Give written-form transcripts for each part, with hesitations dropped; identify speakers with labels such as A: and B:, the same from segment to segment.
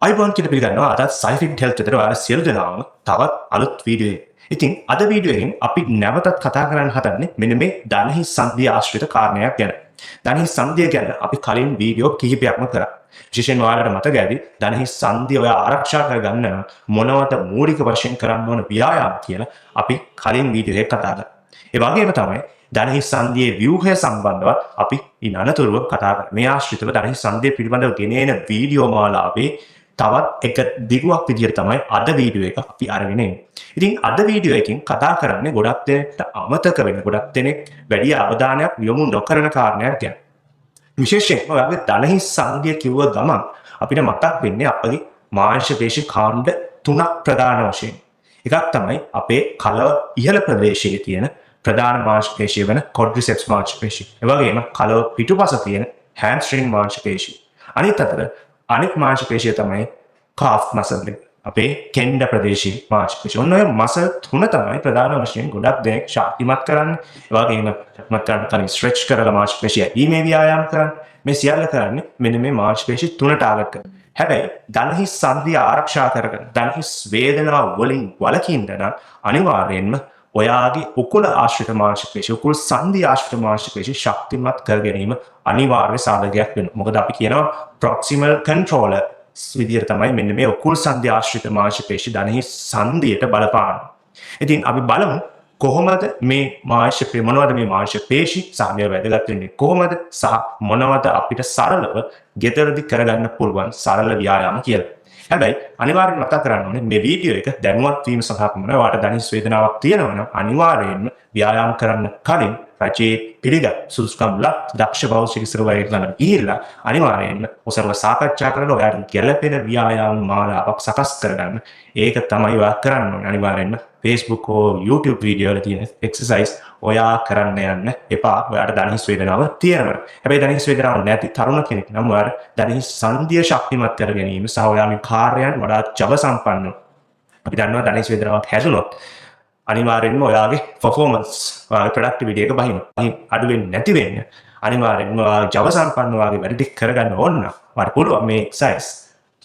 A: අයිබෝන් කියලා පිළිගන්නවා අදත් සයිෆිට් හෙල්ත් එකට ඔයාලා සියලු දෙනාම තවත් අලුත් වීඩියෝ එකක්. ඉතින් අද වීඩියෝ එකෙන් අපි නැවතත් කතා කරන්න හදන්නේ මෙන්න මේ ධනහි සංධිය ආශ්‍රිත කාරණයක් ගැන. ධනහි සංධිය ගැන අපි කලින් වීඩියෝ කිහිපයක්ම කරා. විශේෂයෙන් ඔයාලට මතක ඇති ධනහි සංධිය ඔයා ආරක්ෂා කරගන්න මොනවද මූලික වශයෙන් කරන්න ඕන ව්‍යායාම කියලා අපි කලින් වීඩියෝ එකේ කතා කරා. ඒ වගේම තමයි ධනහි සංධියේ ව්‍යුහය සම්බන්ධව අපි ඉන් අනතුරුව කතා කරා. මේ ආශ්‍රිතව ධනහි සංධිය පිළිබඳව ගෙනෙන වීඩියෝ මාලාවේ තවත් එක දිගුවක් විදියට තමයි අද වීඩියෝ එක අපි අරගෙන එන්නේ. ඉතින් අද වීඩියෝ එකෙන් කතා කරන්නේ ගොඩක් දෙනෙක්ට අමතක වෙන ගොඩක් දෙනෙක් වැඩි අවධානයක් යොමු නොකරන කාරණයක් ගැන. විශේෂයෙන්ම ඔයාගේ ධනහි සංධිය කිව්ව ගමන් අපිට මතක් වෙන්නේ අපගේ මාංශ පේශි කාණ්ඩ තුනක් ප්‍රධාන වශයෙන්. එකක් තමයි අපේ කලව ඉහළ ප්‍රදේශයේ තියෙන ප්‍රධාන මාංශ පේශිය වෙන quadriceps මාංශ පේශිය. ඒ වගේම කලව පිටුපස තියෙන hamstring මාංශ පේශිය. අනිත් අතට අනෙක් මාංශ පේශිය තමයි calf muscle එක. අපේ කෙන්ඩ ප්‍රදේශයේ මාංශ පේශිය. ඔන්න ඔය මසල් තුන තමයි ප්‍රධාන වශයෙන් ගොඩක් දෙනෙක් ශක්තිමත් කරන්නේ. ඒ වගේම ශක්තිමත් කරන්න කලින් ස්ට්‍රෙච් කරලා මාංශ පේශිය ඊමේ ව්‍යායාම කරන්නේ. මේ සියල්ල කරන්නේ මෙන්න මේ මාංශ පේශි තුන ටාගට් කරගෙන. හැබැයි ධනහි සංධිය ආරක්ෂා කරගෙන ධනහි වේදනාව වලින් වළකින්න නම් අනිවාර්යෙන්ම ඔයාගේ උකුල ආශ්‍රිත මාංශ පේශි උකුල් සංධි ආශ්‍රිත මාංශ පේශි ශක්තිමත් කර ගැනීම අනිවාර්ය සාධකයක් වෙනවා. මොකද අපි කියනවා proximal controller විදියට තමයි මෙන්න මේ උකුල් සංධි ආශ්‍රිත මාංශ පේශි ධනහි සංධියට බලපාන්නේ. ඉතින් අපි බලමු කොහොමද මේ මාංශ පේශි මොනවද මේ මාංශ පේශි සහ මේ වැදගත් වෙන්නේ කොහොමද සහ මොනවද අපිට සරලව ගෙදරදී කරගන්න පුළුවන් සරල ව්‍යායාම කියලා. හැබැයි අනිවාර්යෙන්ම මතක් කරගන්න ඕනේ මේ වීඩියෝ එක දැනුවත් වීම සඳහා පමණයි. ඔයාලට ධනහි වේදනාවක් තියෙනවා නම් අනිවාර්යෙන්ම ව්‍යායාම කරන්න කලින් රජයේ පිළිගත් සුදුසුකම් ලත් දක්ෂ බව ශික්ෂකවරයෙක් ළඟට ගිහිල්ලා අනිවාර්යෙන්ම ඔසරව සාකච්ඡා කරලා ඔයාලට ගැළපෙන ව්‍යායාම මාලාවක් සකස් කරගන්න. ඒක තමයි ඔයා කරන්න ඕනේ. අනිවාර්යෙන්ම Facebook හෝ YouTube වීඩියෝ වල තියෙන එක්සර්සයිස් ඔයා කරන්න යන්න එපා. ඔයාට ධනහි වේදනාව තියෙනවා. හැබැයි ධනහි වේදනාවක් නැති තරුණ කෙනෙක් නම් ඔයාට ධනහි සංධිය ශක්තිමත් කර ගැනීම සහ ඔයාගේ කාර්යයන් වඩා ජව සම්පන්නව අපි දන්නවා ධනහි වේදනාවක් හැදුනොත් අනිවාර්යෙන්ම ඔයාගේ performance ඔයාගේ productivity එක බහිනවා. අඩු වෙන්නේ නැති වෙන්නේ අනිවාර්යෙන්ම ඔයාගේ ජව සම්පන්න ඔයාගේ වැඩ ටික කරගන්න ඕන නම් ඔයාට පුළුවන් මේ exercise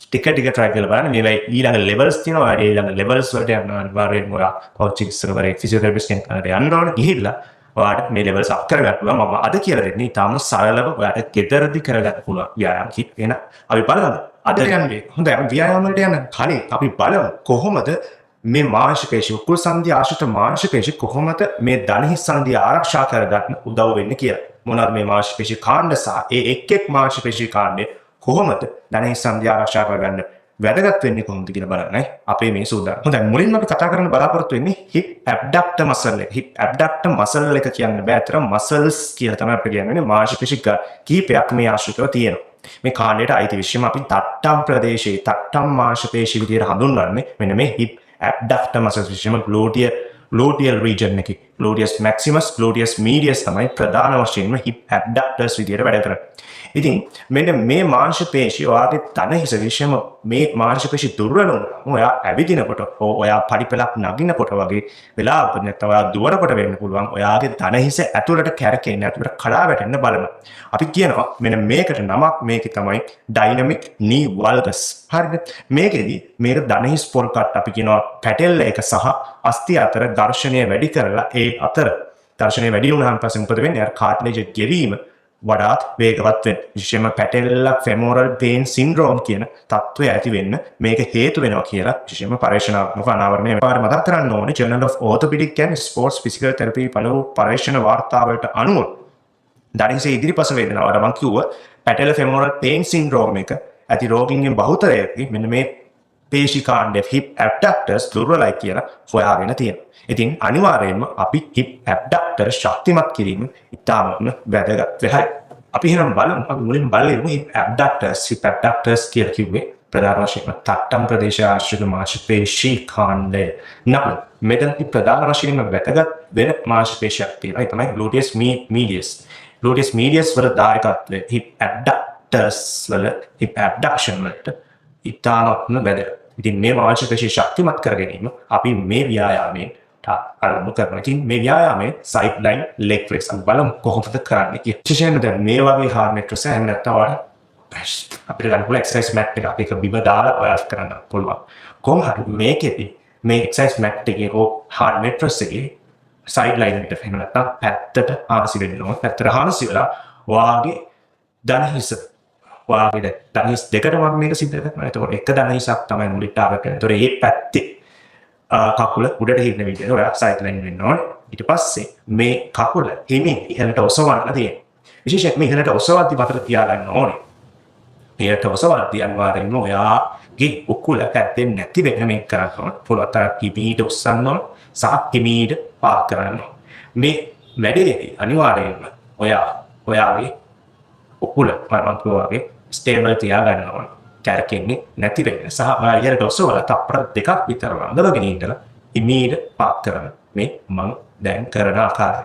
A: ටික කරලා බලන්න. මේවයි ඊළඟ levels තියෙනවා. ඒ ඊළඟ levels වලට යන අනිවාර්යෙන්ම ඔයා coaching සර්වරේ physiotherapist කෙනෙක්ට යන්න ඕන. ගිහිල්ලා ඔයාට මේ levels up කරගන්න පුළුවන්. මම අද කියලා දෙන්නේ ඊටාම සරලව ඔයාට ගෙදරදී කරගන්න පුළුවන් ව්‍යායාම කිට් වෙන. අපි බලමු. අද යන්නේ හොඳයි. අපි ව්‍යායාම වලට යන කලින් අපි බලමු කොහොමද මේ මාංශ පේශි උකුල් සංධිය ආශ්‍රිත මාංශ පේශි කොහොමද මේ ධනහි සංධිය ආරක්ෂා කරගන්න උදව් වෙන්නේ කියලා. මොනවාද මේ මාංශ පේශි කාණ්ඩ සහ ඒ එක් මාංශ පේශි කාණ්ඩේ කොහොමද ධනහි සංධිය ආරක්ෂා කරගන්න වැදගත් වෙන්නේ කොහොමද කියලා බලන්න අපේ මේ සූදානම්. හොඳයි මුලින්ම අපි කතා කරන්න බලාපොරොත්තු වෙන්නේ hip abductor muscle එක. hip abductor muscle එක කියන්න බෑ. අතර muscles කියලා තමයි අපිට කියන්නේ. මාංශ පේශි කීපයක් මේ ආශ්‍රිතව තියෙනවා. මේ කාණ්ඩයට අයිති විශේෂම අපි තට්ටම් ප්‍රදේශයේ තට්ටම් මාංශ පේශි විදියට හඳුන්වන්නේ මෙන්න මේ hip abductor muscles විශේෂම gluteal region එකේ gluteus maximus gluteus medius තමයි ප්‍රධාන වශයෙන්ම hip abductors විදියට වැඩ කරන්නේ. ඉතින් මෙන්න මේ මාංශ පේශි ඔයාගේ ධනහිස විශේෂම මේ මාංශ පේශි දුර්වල වුණොත් ඔයා ඇවිදිනකොට ඔයා පරිපලක් නගිනකොට වගේ වෙලාවකට නැත්නම් ඔයා දුවනකොට වෙන්න පුළුවන් ඔයාගේ ධනහිස ඇතුළට කැරකෙන්න ඇතුළට කඩා වැටෙන්න බලන්න. අපි කියනවා මෙන්න මේකට නමක් මේකේ තමයි dynamic knee valgus. හරිද? මේකෙදි මේක ධනහිස් පොල් කට් අපි කියනවා පැටෙල් එක සහ අස්ථි අතර ඝර්ෂණය වැඩි කරලා ඒ අතර ඝර්ෂණය වැඩි වුණාන් පස්සේ මොකද වෙන්නේ? අර කාට්ලේජ් එක ගෙවීම වඩාත් වේගවත් වෙන. විශේෂයෙන්ම පැටෙල්ලා femoral pain syndrome කියන තත්ත්වය ඇති වෙන්න මේක හේතු වෙනවා කියලා විශේෂයෙන්ම පරීක්ෂණාත්මක අනාවරණය පාර මතක් කරන්න ඕනේ. Journal of Orthopedic and Sports Physical Therapy පළමු පරීක්ෂණ වාර්තාවලට අනුව ධනහිසේ ඉදිරිපස වේදනාවට මම කිව්ව පැටෙල් femoral pain syndrome එක ඇති රෝගීන්ගේ බහුතරයකදී මෙන්න මේ පේශි කාණ්ඩේ hip abductors දුර්වලයි කියලා හොයාගෙන තියෙනවා. ඉතින් අනිවාර්යයෙන්ම අපි hip abductor ශක්තිමත් කිරීම ඉතාමත්ම වැදගත් වෙයි. අපි එහෙනම් බලමු අපි මුලින්ම බලමු hip abductors කියලා කිව්වේ ප්‍රධාන වශයෙන්ම තට්ටම් ප්‍රදේශ ආශ්‍රිත මාංශ පේශි කාණ්ඩය. නම් මෙතනදී ප්‍රධාන වශයෙන්ම වැදගත් වෙන මාංශ පේශියක් තියෙනවා. ඒ තමයි gluteus medius. gluteus medius වල දායකත්වය hip abductors වල hip abduction වලට ඉතාමත්ම වැදගත්. ඉතින් මේ මාංශ පේශි ශක්තිමත් කර ගැනීම අපි මේ ව්‍යායාමයෙන් ආරම්භ කරනවා. ඉතින් මේ ව්‍යායාමයේ sideline leg press අපි බලමු කොහොමද කරන්නේ කියලා. විශේෂයෙන්ම දැන් මේ වගේ hard exercise නැත්නම් අපිට ගන්න පුළුවන් එක්සර්සයිස් මැට් එක අපි එක බිම දාලා ඔයාලා කරන්න පුළුවන්. කොහොම හරි මේකෙදි මේ එක්සර්සයිස් මැට් එකේ හෝ හાર્ඩ් මෙට්‍රස් එකේ සයිඩ් ලයින් එකට එහෙම නැත්නම් පැත්තට ආසි වෙන්න ඕන. පැත්තට ආසි වෙලා ඔයාගේ දණහිස ඔයාගේ දණහිස් දෙකට මම මේක සිද්ධ කරනවා. එතකොට එක දණහිසක් තමයි මුලින් ටාගට් කරන්නේ. එතකොට මේ පැත්තේ කකුල උඩට හින්න විදිහට ඔයා සයිඩ් ලයින් වෙන්න ඕනේ. ඊට පස්සේ මේ කකුල හිමින් ඉහළට ඔසවන්න තියෙනවා. විශේෂයෙන්ම ඉහළට ඔසවද්දි මතක තියාගන්න ඕනේ. ඉහළට ඔසවද්දි අනිවාර්යෙන්ම ඔයාගේ උකුල පැත්තෙන් නැති වෙන මේක කරන්න ඕනේ. පුළුවන් තරම් කිමීට ඔස්සන්න ඕනේ. සහ කිමීට පාත් කරන්න ඕනේ. මේ වැඩේදී අනිවාර්යෙන්ම ඔයාගේ උකුල වගේ ස්ටේබල් තියාගන්න ඕනේ. කැරකෙන්නේ නැති වෙන්න සහ ඔයා ඉහළට ඔසවලා තප්පර දෙකක් විතර අඳවගෙන ඉඳලා ඉමීට පාත් කරන්න. මේ මම දැන් කරන ආකාරය.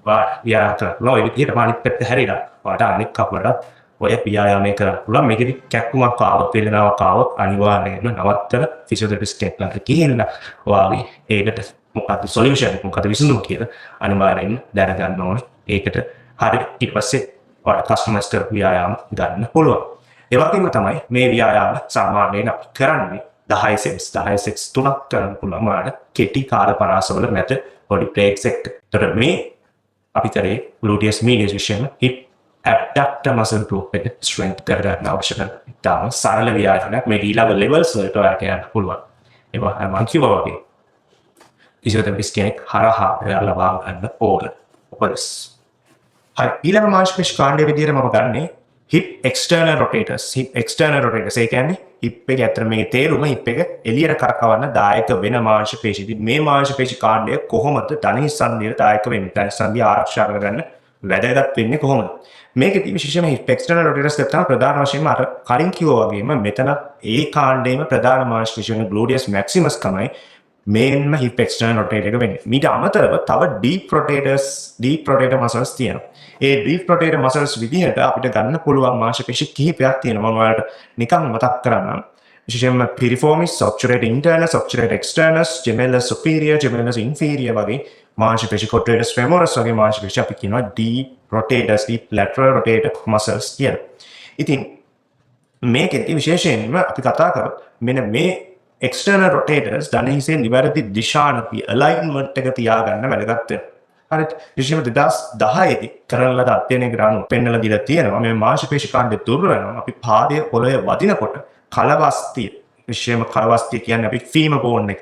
A: වාට ඔය විදිහට අනිත් පැත්ත හැරිලා වාට අනිත් කකුලට ඔය ව්‍යායාමය කරන්න පුළුවන්. මේකෙදි කැක්කුමක් ආවොත් වේදනාවක් ආවොත් අනිවාර්යයෙන්ම නවත්තලා ෆිසියෝതെරපිස්ට් කෙනෙක්ට ගිහිල්ලා ඔයාගේ ඒකට මොකක්ද සොලියුෂන් මොකක්ද විසඳුම කියලා අනිවාර්යයෙන්ම දැනගන්න ඕනේ. ඒකට හරි ඊට පස්සේ ඔයාලා කස්ටමයිස්ඩ් ව්‍යායාම ගන්න පුළුවන්. ඒ වගේම තමයි මේ ව්‍යායාම සාමාන්‍යයෙන් අපි කරන්නේ 10 සෙට්ස් 3ක් කරන්න පුළුවන්. ඔයාලට කෙටි කාල පරාසවල නැත බොඩි බ්‍රේක්ස් එක. ඒතර මේ අපි කරේ gluteus medius විශේෂයෙන්ම hip abductor muscle group එක strength කරගන්න අවශ්‍ය කරන ඉතාම සරල ව්‍යායාමයක්. මේ ඊළඟ levels වලට ඔයාලට යන්න පුළුවන්. ඒවා මම කිව්වා වගේ ෆිසියෝതെරපිස්ට් කෙනෙක් හරහා ඔයාලා ලබා ගන්න ඕන. ඔපස්. හරි ඊළඟ මාංශපේශී කාණ්ඩයේ විදිහට මම ගන්නේ hip external rotators. hip external rotators ඒ කියන්නේ hip එක ඇත්තට මේ තේරුම hip එක එළියට කරකවන්න දායක වෙන මාංශපේශී. මේ මාංශපේශී කාණ්ඩය කොහොමද ධනිස් සංදියට දායක වෙන්නේ? ධනිස් සංදිය ආරක්ෂා කරගන්න වැදගත් වෙන්නේ කොහොමද? මේකෙදි විශේෂයෙන්ම hip external rotators එක තමයි ප්‍රධාන වශයෙන්ම අර කලින් කිව්වා වගේම මෙතන ඒ කාණ්ඩයේම ප්‍රධාන මාංශපේශී වෙන gluteus maximus තමයි මේන්ම hip external rotator එක වෙන්නේ. මීට අමතරව තව deep rotator muscles තියෙනවා. ඒ deep rotator muscles විදිහට අපිට ගන්න පුළුවන් මාංශපේශී කිහිපයක් තියෙනවා. මම ඔයාලට නිකන් මතක් කරන්නම්. විශේෂයෙන්ම piriformis, obturator internus, obturator externus, gemellus superior, gemellus inferior වගේ මාංශපේශී quadratus femoris වගේ මාංශපේශී අපි කියනවා deep rotators, deep lateral rotator muscles කියලා. ඉතින් මේකෙදි විශේෂයෙන්ම අපි කතා කරොත් මෙන්න මේ external rotators ධනහිසේ නිවැරදි දිශානති alignment එක තියාගන්න වැදගත් වෙනවා. හරිද? විශේෂයෙන්ම 2010 දී කරන ලද අධ්‍යයනයකට අනුව පෙන්වලා දීලා තියෙනවා මේ මාංශපේශී කාණ්ඩය දුර්වල වෙනවා. අපි පාදයේ පොළවේ වදිනකොට කලවස්තිය විශේෂයෙන්ම කලවස්තිය කියන්නේ අපි ෆීමර් බෝන් එක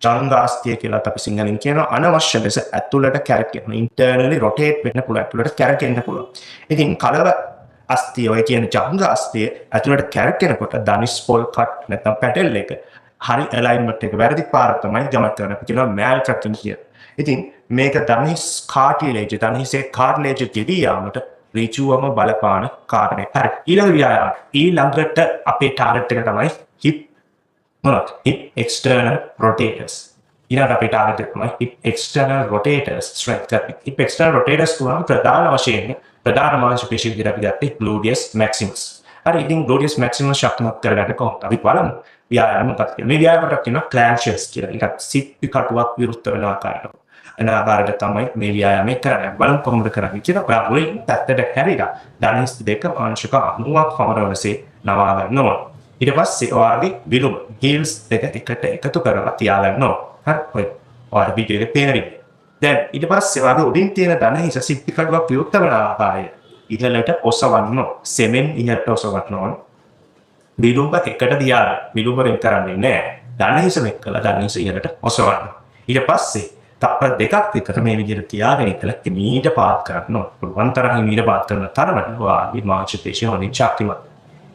A: ජංගාස්තිය කියලා අපි සිංහලෙන් කියනවා. අනවශ්‍ය ලෙස ඇතුළට කැරකෙන internally rotate වෙන්න පුළුවන්. ඇතුළට කැරකෙන්න පුළුවන්. ඉතින් කලව අස්තිය ඔය කියන ජංග අස්තිය ඇතුළට කැරකෙනකොට ධනිස් පොල් කට් නැත්නම් පැටල් එක හරි alignment එක වැරදි පාර තමයි ගමන් කරන අපි කියනවා maltracking කියලා. ඉතින් මේක ධනිස් කාටිලේජ් ධනිසේ කාටිලේජ් ගෙවී යාමට ඍජුවම බලපාන කාරණයක්. හරි ඊළඟ ව්‍යායාම ඊළඟට අපේ ටාගට් එක තමයි hip external rotators. ඊළඟ අපේ ටාගට් එක තමයි hip external rotators strength කරන. hip external rotators තුනම ප්‍රධාන වශයෙන් ප්‍රධාන මාංශපේශී විදිහට අපි ගත්තේ gluteus maximus. හරි ඉතින් gluteus maximus ශක්තිමත් කරගන්න කොහොමද? අපි බලමු ව්‍යායාම මොකක්ද කියලා. මේ ව්‍යායාමයට කියනවා clenches කියලා. ඒකත් සිප්පි කටුවක් විරුද්ධ වෙන ආකාරයට. අනාකාරයට තමයි මේ ව්‍යායාමය කරන්නේ. බලමු කොහොමද කරන්නේ කියලා. ඔයා මුලින් පැත්තට හැරිලා ධනිස් දෙක අංශක 90ක් පමණවසේ නවා ගන්න ඕන. ඊට පස්සේ ඔයාගේ විලුඹ heels දෙක එකට එකතු කරලා තියාගන්න ඕන. හරි ඔයාලා වීඩියෝ එකේ පේන විදිහට. දැන් ඊට පස්සේ ඔයාගේ උඩින් තියෙන ධනිස සිප්පි කටුවක් විරුද්ධ වෙන ආකාරය ඉහළට ඔසවන්න ඕන. සෙමෙන් ඉහළට ඔසවන්න ඕන. විලුඹ එකට තියාගන්න. විලුඹ වෙන් කරන්නේ නැහැ. ධනිස වෙන් කළා ධනිස ඉහළට ඔසවන්න. ඊට පස්සේ තප්පර දෙකක් විතර මේ විදිහට තියාගෙන ඉතල හිමීට පාත් කරන්න ඕන. පුළුවන් තරම් හිමීට පාත් කරන තරමට ඔයාගේ මාංශපේශී හොඳින් ශක්තිමත්.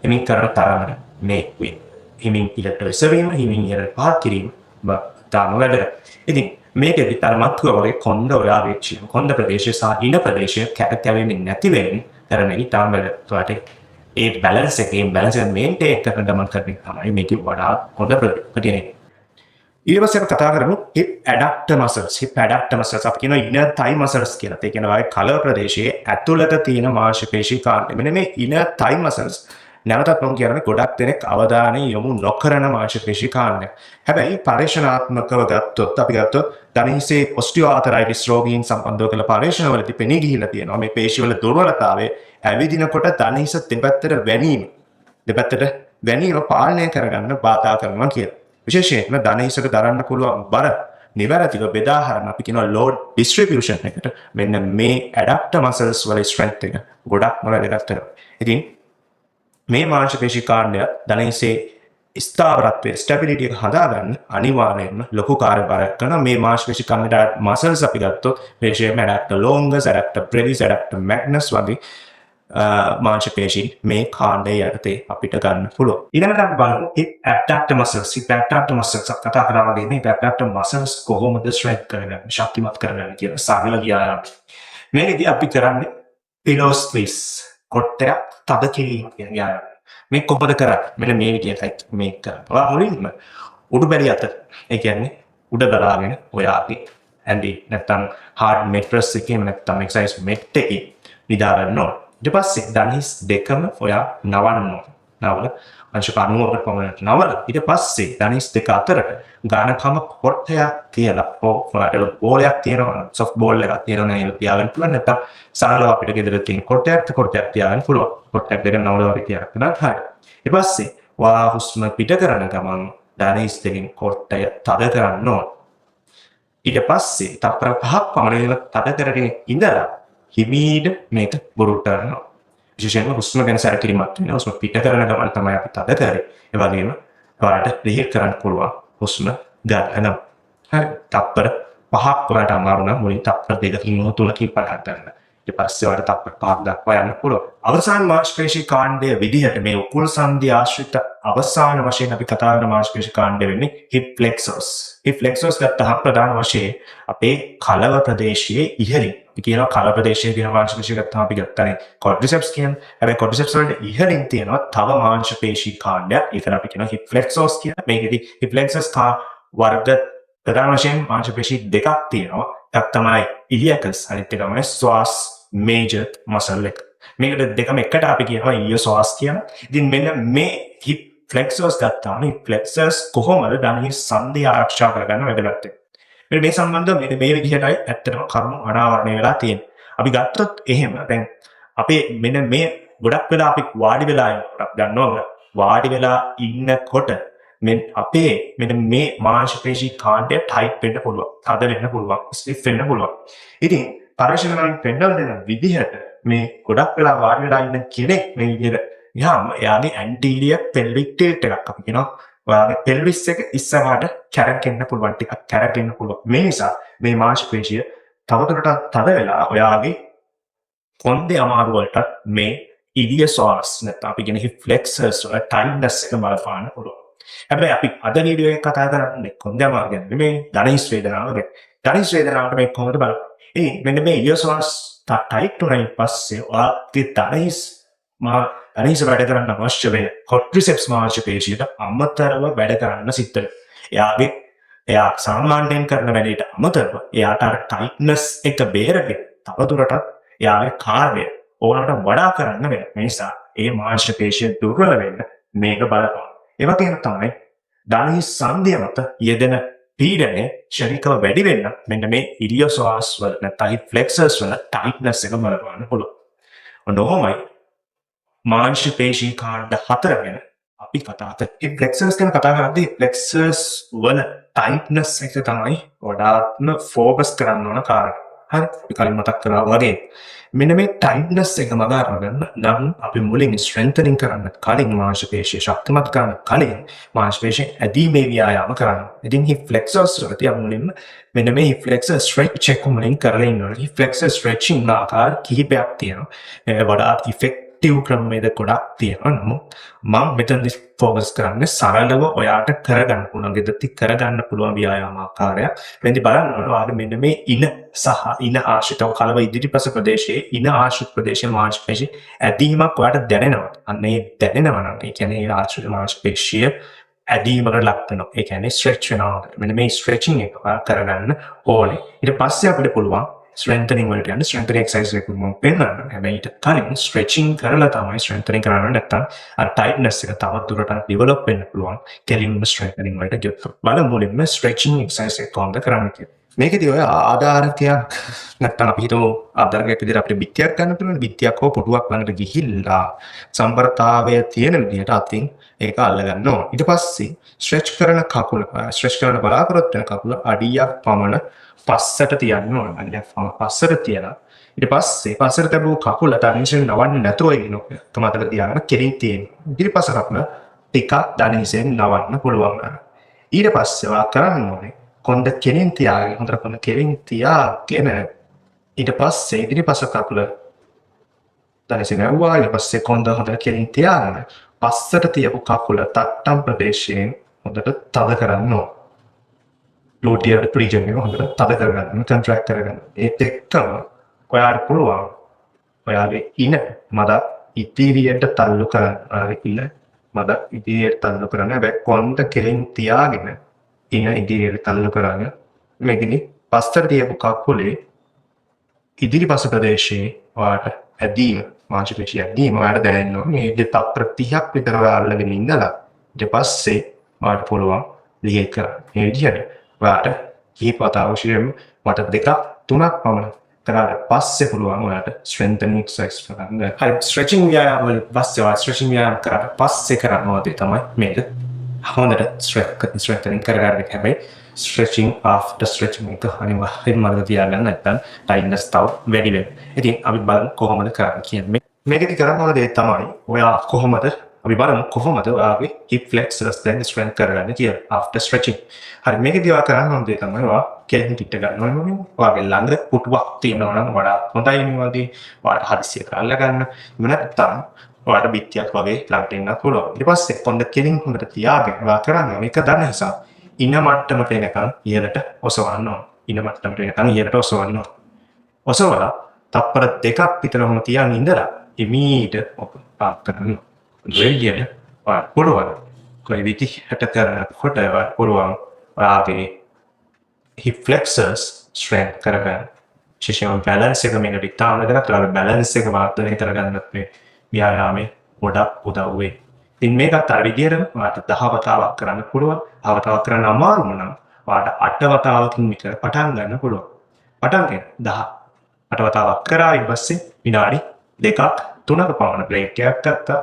A: එමින් කරන තරමට මේ වේ. හිමින් ඉලට එසවීම, හිමින් ඉහළට පාත් කිරීම තාම වැඩ. ඉතින් මේකෙදි තරමත් වගේ කොන්ද ඔයාගේ කොන්ද ප්‍රදේශය සහ ඉන ප්‍රදේශය කැවෙන්නේ නැති වෙන්නේ කරන ඉතාම වැඩ. ඒ බැලන්ස් එකේ බැලන්ස් එක මේන්ටේන් කරන ගමන් කරන තමයි මේක වඩා හොඳ ප්‍රතිඵලයක්. ඊළඟට අපි කතා කරමු hip adductor muscles. hip adductor muscles අපි කියනවා inner thigh muscles කියලා. ඒ කියන්නේ ඔය කලව ප්‍රදේශයේ ඇතුළත තියෙන මාංශපේශී කාණ්ඩය. මෙන්න මේ inner thigh muscles නැවතත් මම කියන්නේ ගොඩක් දෙනෙක් අවධානය යොමු නොකරන මාංශපේශී කාණ්ඩයක්. හැබැයි පරීක්ෂණාත්මකව ගත්තොත් අපි ගත්තොත් ධනිසේ ඔස්ටියෝආර්තරයිටිස් රෝගීන් සම්බන්ධව කළ පරීක්ෂණවලදී පෙනී ගිහිලා තියෙනවා මේ පේශිවල දුර්වලතාවය ඇවිදිනකොට දන හිස දෙපැත්තට වැනීම පාලනය කරගන්න බාධා කරනවා කියලා. විශේෂයෙන්ම දන හිසට දරන්න පුළුවන් බර නිවැරදිව බෙදා හරන අපි කියනවා load distribution එකට මෙන්න මේ adductor muscles වල strength එක ගොඩක්ම වැදගත් වෙනවා. ඉතින් මේ මාංශ පේශී කාණ්ඩය දන හිසේ ස්ථාවරත්වයේ ස්ටැබිලිටි එක හදාගන්න අනිවාර්යයෙන්ම ලොකු කාර්යභාරයක් කරනවා. මේ මාංශ පේශී කාණ්ඩයට මසල්ස් අපි ගත්තොත් විශේෂයෙන්ම adductor longus, adductor brevis, adductor magnus වගේ මාංශ පේශී මේ කාණ්ඩය යටතේ අපිට ගන්න පුළුවන්. ඊළඟට අපි බලමු hip abductor muscles. hip abductor muscles කතා කරා වගේ මේ abductor muscles කොහොමද strength කරගන්නේ, ශක්තිමත් කරගන්නේ කියලා සාගල ගියා. මේකදී අපි කරන්නේ pillow squeeze. කොට්ටයක් තද කිරීම කියන යාම. මේ කොහොමද කරන්නේ? මෙන්න මේ විදිහටයි මේක කරනවා. මුලින්ම උඩු බැලිය අත. ඒ කියන්නේ උඩ බලාගෙන ඔයාගේ ඇඳේ නැත්තම් hard mattress එකේ නැත්තම් exercise mat එකේ නිදා ගන්න ඕන. ඊට පස්සේ දණහිස් දෙකම ඔයා නවන්න ඕන. නවල අංශ 90කට පමණ නවල ඊට පස්සේ දණහිස් දෙක අතරට ගානකම කොට්ටයක් කියලා ඔයාලට බෝලයක් තියෙනවා soft ball එකක් තියෙනවා නේද තියාගන්න පුළුවන් නැත්තම් සරලව අපිට ගෙදර තියෙන කොට්ටයක් තියාගන්න පුළුවන්. කොට්ටයක් දෙක නවල වගේ තියාගන්න හරි. ඊට පස්සේ ඔයා හුස්ම පිට කරන ගමන් දණහිස් දෙකෙන් කොට්ටය තද කරන්න ඕන. ඊට පස්සේ තප්පර 5ක් පමණ තද කරගෙන ඉඳලා හිමීට මේක බුරුට කරනවා. විශේෂයෙන්ම හුස්ම ගැන සැලකිලිමත් වෙනවා. හුස්ම පිට කරන ගමන් තමයි අපි තද කරේ. ඒ වගේම ඔයාලට රිහීට් කරන්න පුළුවන් හුස්ම ගන්න. හරි. තප්පර 5ක් ඔයාලට අමාරු නම් මුලින් තප්පර 2කින් 3කින් පටන් ගන්න. ඊට පස්සේ ඔයාලට තප්පර 5ක් දක්වා යන්න පුළුවන්. අවසාන මාංශපේශී කාණ්ඩයේ විදිහට මේ උකුල් සංධිය ආශ්‍රිත අවසාන වශයෙන් අපි කතා කරන මාංශපේශී කාණ්ඩය වෙන්නේ hip flexors. hip flexors ගත්තහම ප්‍රධාන වශයෙන් අපේ කලව ප්‍රදේශයේ ඉහළින් අපි කියනවා කල ප්‍රදේශයේ තියෙන මාංශ පේශී ගත්තාම අපි ගත්තනේ quadriceps කියන්නේ. හැබැයි quadriceps වලට ඉහළින් තියෙනවා තව මාංශ පේශී කාණ්ඩයක්. ඒකට අපි කියනවා hip flexors කියලා. මේකෙදි hip flexors වර්ග ප්‍රධාන වශයෙන් මාංශ පේශී දෙකක් තියෙනවා. එකක් තමයි iliacus අනිත් එක තමයි psoas major muscle එක. මේකට දෙකම එකට අපි කියනවා iliopsoas කියලා. ඉතින් මෙන්න මේ hip flexors ගත්තාම hip flexors කොහොමද දණහිස් සංධිය ආරක්ෂා කරගන්න වැදගත් වෙන්නේ. මේ සම්බන්ධව මේ විදිහටයි ඇත්තටම කරුණු අනාවරණය වෙලා තියෙන්නේ. අපි ගත්තොත් එහෙම දැන් අපේ මෙන්න මේ ගොඩක් වෙලා අපි වාඩි වෙලා ඉන්නකොට ගන්නවා වාඩි වෙලා ඉන්නකොට අපේ මෙන්න මේ මාංශ පේශී කාණ්ඩය ටයිට් වෙන්න පුළුවන්. තද වෙන්න පුළුවන්. ස්ටිෆ් වෙන්න පුළුවන්. ඉතින් පරිශීලනයෙන් පෙන්නන දෙන විදිහට මේ ගොඩක් වෙලා වාඩි වෙලා ඉන්න කෙනෙක් මේ විදිහට යාම එයාගේ anterior pelvic tilt එකක් අපි කියනවා. ඔයාගේ pelvis එක ඉස්සරහට කැරකෙන්න පුළුවන් ටිකක් කැරකෙන්න පුළුවන්. මේ නිසා මේ මාංශ පේශිය තවදුරටත් තද වෙලා ඔයාගේ කොන්දේ අමාරු වලට මේ iliopsoas නැත්නම් අපි කියන hip flexors වල tightness එක බලපාන්න පුළුවන්. හැබැයි අපි අද වීඩියෝ එක කතා කරන්නේ කොන්දේ අමාරු ගැන නෙමෙයි දණහිස් වේදනාව ගැන. දණහිස් වේදනාවට මේ කොහොමද බලන්නේ? මෙන්න මේ iliopsoas ටයිට් උනායින් පස්සේ ඔයාගේ දණහිස් දණහිස වැඩ කරන්න අවශ්‍ය වෙන quadriceps මාංශ පේශියට අමතරව වැඩ කරන්න සිද්ධ වෙනවා. එයා සාමාන්‍යයෙන් කරන වැඩේට අමතරව එයාට අර tightness එක බේරගෙන තවදුරටත් එයාගේ කාර්යය ඕනකට වඩා කරන්න වෙනවා. මේ නිසා ඒ මාංශ පේශිය දුර්වල වෙන්න මේක බලපානවා. ඒ වගේම තමයි දණහිස් සංධිය මත යෙදෙන පීඩනය ශරීරව වැඩි වෙන්න මෙන්න මේ iliopsoas වල නැත්නම් hip flexors වල tightness එක බලපාන්න පුළුවන්. ඔන්නෝමයි මාංශ පේශී කාණ්ඩ 4 ගැන අපි කතා කරා. මේ flexors ගැන කතා කරද්දී flexors වල tightness එක තමයි වඩාත්ම focus කරන්න ඕන කාරණා. හරි. අපි කලින් මතක් කරා වගේ මෙන්න මේ tightness එක මග අරගෙන නම් අපි මුලින් strengthening කරන්න කලින් මාංශ පේශිය ශක්තිමත් කරන්න කලින් මාංශ පේශිය ඇදීමේ ව්‍යායාම කරන්න. ඉතින් hip flexors වලදී අපි මුලින්ම මෙන්න මේ hip flexor stretch එක මුලින් කරලා ඉන්නවා. hip flexor stretching ආකාර කිහිපයක් තියෙනවා. වඩාත් effective ක්‍රමවේද ගොඩක් තියෙනවා. නමුත් මම මෙතනදි focus කරන්නේ සරලව ඔයාට කරගන්න පුළුවන් ගෙදරදී කරගන්න පුළුවන් ව්‍යායාම ආකාරයක්. වෙන්දි බලන්න ඔයාලා මෙන්න මේ ඉන සහ ඉන ආශ්‍රිතව කලව ඉදිරිපස ප්‍රදේශයේ ඉන ආශ්‍රිත ප්‍රදේශයේ මාංශ පේශිය ඇදීමක් ඔයාට දැනෙනවා. අන්න ඒ දැනෙනවා නම් ඒ කියන්නේ ඒ ආශ්‍රිත මාංශ පේශිය ඇදීමකට ලක් වෙනවා. ඒ කියන්නේ stretch වෙනවා. මෙන්න මේ stretching එක කරගන්න ඕනේ. ඊට පස්සේ අපිට පුළුවන් strengthening වලට යන්න strengthening exercise එකක් මම පෙන්නනවා. හැබැයි ඊට කලින් stretching කරලා තමයි strengthening කරන්න නැත්නම් අර tightness එක තවත් දුරටත් develop වෙන්න පුළුවන්. කෙලින්ම strengthening වලට ගියොත් බලමු මුලින්ම stretching exercise එක කොහොමද කරන්නේ කියලා. මේකෙදී ඔය ආධාරකයක් නැත්නම් අපි හිතමු ආධාරකයක් විදිහට අපිට බිත්තියක් ගන්න පුළුවන්. බිත්තියක් හෝ පුටුවක් ළඟට ගිහිල්ලා සම්බරතාවය තියෙන විදිහට අතින් ඒක අල්ලගන්න ඕන. ඊට පස්සේ ස්ට්‍රෙච් කරන බලාපොරොත්තු වෙන කකුල අඩියක් පමණ පස්සට තියන්න ඕන. අඩියක් පමණ පස්සට තියලා ඊට පස්සේ පස්සට තබපු කකුල දණහිසෙන් නවන්න නැතුව ඉන්නොත් තමතල තියාගෙන කෙලින් තියෙන. ඉතිරිපස කකුල ටිකක් දණහිසෙන් නවන්න පුළුවන්. ඊට පස්සේ වා කරන්න ඕනේ කොන්ද කෙලින් තියාගෙන හොඳට කොන්ද කෙලින් තියාගෙන ඊට පස්සේ ඉදිරිපස කකුල දණහිසෙන් ඇව්වා. ඊට පස්සේ කොන්ද හොඳට කෙලින් තියාගෙන පස්සට තියපු කකුල තට්ටම් ප්‍රදේශයෙන් හොඳට තද කරන්න ඕන. ග්ලූටියල් රීජන් එක හොඳට තද කරගන්න, කන්ට්‍රැක්ට් කරගන්න. ඒත් එක්කම ඔයාට පුළුවන් ඔයාගේ ඉන මද ඉදිරියට තල්ලු කරන්න. ඔයාගේ ඉන මද ඉදිරියට තල්ලු කරන්න. හැබැයි කොන්ද කෙලින් තියාගෙන ඉන ඉදිරියට තල්ලු කරන්න. මේකෙදි පස්සට තියපු කකුලේ ඉදිරිපස ප්‍රදේශයේ ඔයාට ඇදීම මාංශපේශිය ඇදීම ඔයාට දැනෙනවා. මේ තත්පර 30ක් විතර ඔයා අල්ලගෙන ඉඳලා ඊට පස්සේ ඔයාට පුළුවන් ලියේට් කරන්න. මේ විදිහට ඔයාට කීප වතාවකින් මට 2ක් 3ක් පමණ කරාට පස්සේ පුළුවන් ඔයාට ස්ට්‍රෙන්තනින් එක්සර්සයිස් කරන්න. හරි ස්ට්‍රෙචින් ව්‍යායාම වල පස්සේ ඔයා ස්ට්‍රෙචින් ව්‍යායාම කරාට පස්සේ කරන්න ඕනේ තමයි මේක. හොඳට ස්ට්‍රෙන්තනින් කරගන්න. හැබැයි stretching after stretching එක අනිවාර්යෙන්ම මතක තියාගන්න නැත්නම් ටයිට්නස් තව වැඩි වෙනවා. ඉතින් අපි බලමු කොහොමද කරන්න කියන්නේ. මේකෙදි කරන්න ඕන දේ තමයි ඔයා කොහොමද ඔයාගේ hip flexors දැන් strength කරගන්නේ කියලා after stretching. හරි මේකෙදි ඔයා කරන්න ඕන දේ තමයි ඔයා කෙලින් පිට ගන්න ඕනේ. ඔයාගේ ළඟ පුටුවක් තියෙනවා නම් වඩා හොඳයි මේ වගේ. ඔයාට හදිසියට අල්ල ගන්න. එහෙම නැත්නම් ඔයාට බිත්තියක් වගේ ළඟට එන්නත් පුළුවන්. ඊට පස්සේ කොන්ද කෙලින් හොඳට තියාගෙන ඔයා කරන්නේ මේක දන්න නිසා ඉන මට්ටමට එනකන් ඉහළට ඔසවන්න ඕන. ඉන මට්ටමට එනකන් ඉහළට ඔසවන්න ඕන. ඔසවලා තප්පර 2ක් විතර ඔහම තියන් ඉඳලා එමීට පාක් කරන්න. රේඩියට ඔයාට පුළුවන්. කොයි විදිහට කරනකොට ඔයාට පුළුවන් ඔයාගේ hip flexors strength කරගන්න. විශේෂයෙන්ම balance එක මේකට ඉතාම වැදගත්. ඔයාගේ balance එක වර්ධනය කරගන්නත් මේ ව්‍යායාමයේ ගොඩක් උදව් වෙයි. ඉතින් මේකත් අර විදිහට ඔයාට 10 වතාවක් කරන්න පුළුවන්. 10 වතාවක් කරන්න අමාරුම නම් ඔයාට 8 වතාවකින් විතර පටන් ගන්න පුළුවන්. පටන් ගන්න 8 වතාවක් කරා ඊට පස්සේ විනාඩි 2ක් 3ක පමණ බ්‍රේක් එකක් ගත්තා.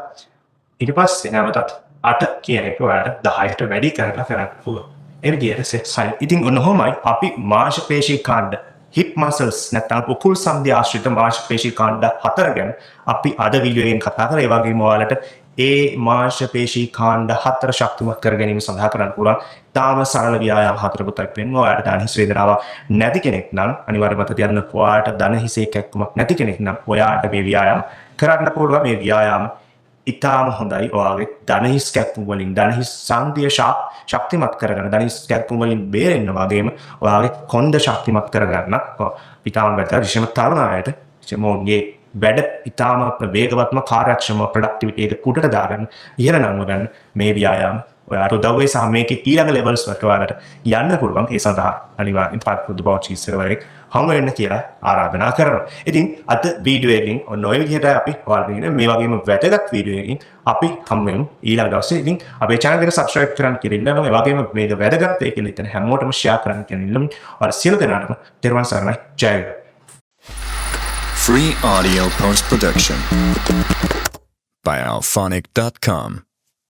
A: ඊට පස්සේ නැවතත් 8 කියන එක ඔයාට 10ට වැඩි කරලා කරන්න පුළුවන්. ඒ විදිහට සෙට් සයින්. ඉතින් ඔන්නෝමයි අපි මාංශපේශී කාණ්ඩ hip muscles නැත්නම් උකුල් සන්ධි ආශ්‍රිත මාංශපේශී කාණ්ඩ 4 ගැන අපි අද වීඩියෝ එකෙන් කතා කරා. ඒ වගේම ඔයාලට ඒ මාංශපේශී කාණ්ඩ 4 ශක්තිමත් කර ගැනීම සඳහා කරන්න පුළුවන් තාම සරල ව්‍යායාම 4කුත් වෙනවා. ඔයාලට දණහිස් වේදනාවක් නැති කෙනෙක් නම් අනිවාර්යයෙන්ම මතක තියාගන්න. ඔයාලට දණහිසේ කැක්කුමක් නැති කෙනෙක් නම් ඔයාට මේ ව්‍යායාම කරන්න පුළුවන්. මේ ව්‍යායාම ඉතාම හොඳයි. ඔයාගේ දණහිස් කැක්කුම් වලින් දණහිස් සංධිය ශක්තිමත් කරගන්න, දණහිස් කැක්කුම් වලින් බේරෙන්න වගේම ඔයාගේ කොන්ද ශක්තිමත් කරගන්න ඉතාම වැදගත්. විශේෂම තරුණ අයට මොන්ගේ වැඩ ඉතාම වේගවත්ම කාර්යක්ෂම ප්‍රොඩක්ටිවිටි එක කුඩට දාගන්න ඉහළ නංව ගන්න මේ ව්‍යායාම ඔයාට උදව් වෙයි. සහ මේකේ ඊළඟ ලෙවල්ස් වලට ඔයාලට යන්න පුළුවන්. ඒ සඳහා අනිවාර්යෙන් පාත්පුදු බෝචි සර්වර් හමු වෙන්න කියලා ආරාධනා කරනවා. ඉතින් අද වීඩියෝ එකකින් ඔන්න ඔය විදිහට අපි ඔයාලට මේ වගේම වැදගත් වීඩියෝ එකකින් අපි හමු වෙමු ඊළඟ දවසේ. ඉතින් අපේ channel එක subscribe කරන්න කියලා ඉල්ලනවා. ඒ වගේම මේක වැදගත් වෙයි කියලා හිතන හැමෝටම share කරන්න කියලා ඉල්ලනවා. ඔයාලා සියලු දෙනාටම තෙරුවන් සරණයි. ජය වේවා.
B: Free audio post production by alphonic.com.